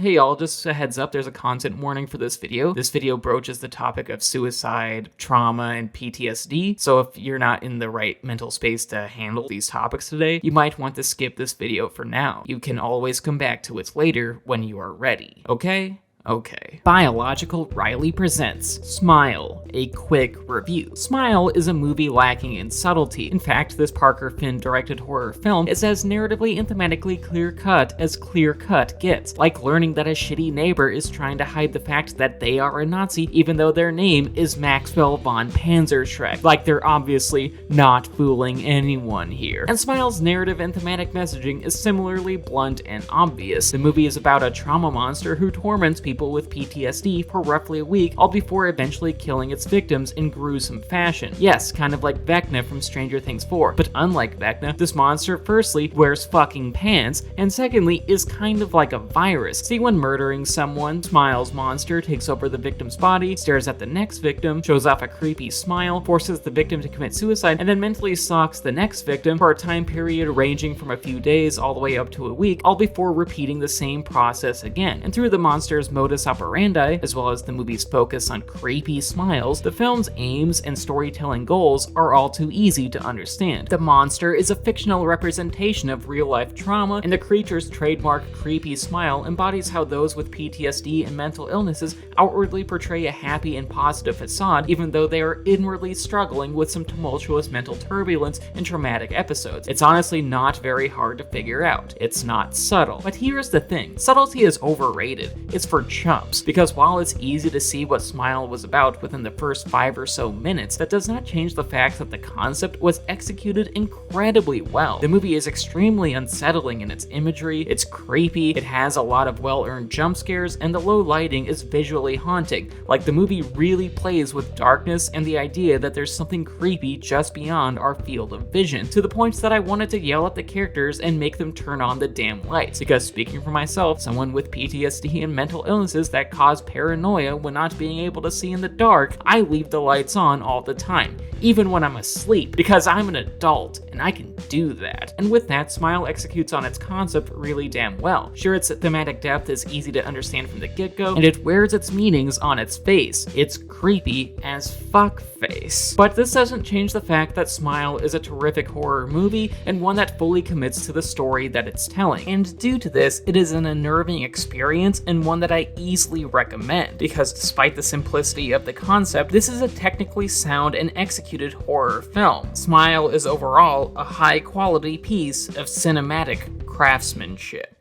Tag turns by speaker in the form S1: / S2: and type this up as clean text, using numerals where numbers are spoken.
S1: hey y'all, just a heads up, there's a content warning for this video. This video broaches the topic of suicide, trauma, and PTSD, so if you're not in the right mental space to handle these topics today, you might want to skip this video for now. You can always come back to it later when you are ready, okay? Okay. Biological Riley presents Smile, a quick review. Smile is a movie lacking in subtlety. In fact, this Parker Finn-directed horror film is as narratively and thematically clear-cut as clear-cut gets, like learning that a shitty neighbor is trying to hide the fact that they are a Nazi even though their name is Maxwell von Panzerschreck. Like they're obviously not fooling anyone here. And Smile's narrative and thematic messaging is similarly blunt and obvious. The movie is about a trauma monster who torments people with PTSD for roughly a week, all before eventually killing its victims in gruesome fashion. Yes, kind of like Vecna from Stranger Things 4, but unlike Vecna, this monster firstly wears fucking pants, and secondly is kind of like a virus. See, when murdering someone, Smile's monster takes over the victim's body, stares at the next victim, shows off a creepy smile, forces the victim to commit suicide, and then mentally stalks the next victim for a time period ranging from a few days all the way up to a week, all before repeating the same process again. And through the monster's modus operandi, as well as the movie's focus on creepy smiles, the film's aims and storytelling goals are all too easy to understand. The monster is a fictional representation of real-life trauma, and the creature's trademark creepy smile embodies how those with PTSD and mental illnesses outwardly portray a happy and positive facade, even though they are inwardly struggling with some tumultuous mental turbulence and traumatic episodes. It's honestly not very hard to figure out. It's not subtle. But here's the thing. Subtlety is overrated. It's for chumps, because while it's easy to see what Smile was about within the first 5 or so minutes, that does not change the fact that the concept was executed incredibly well. The movie is extremely unsettling in its imagery, it's creepy, it has a lot of well-earned jump scares, and the low lighting is visually haunting. Like, the movie really plays with darkness and the idea that there's something creepy just beyond our field of vision, to the point that I wanted to yell at the characters and make them turn on the damn lights, because speaking for myself, someone with PTSD and mental illnesses that cause paranoia when not being able to see in the dark, I leave the lights on all the time, even when I'm asleep, because I'm an adult and I can do that. And with that, Smile executes on its concept really damn well. Sure, its thematic depth is easy to understand from the get-go, and it wears its meanings on its face. It's creepy as fuck face. But this doesn't change the fact that Smile is a terrific horror movie and one that fully commits to the story that it's telling. And due to this, it is an unnerving experience and one that I easily recommend, because despite the simplicity of the concept, this is a technically sound and executed horror film. Smile is overall a high-quality piece of cinematic craftsmanship.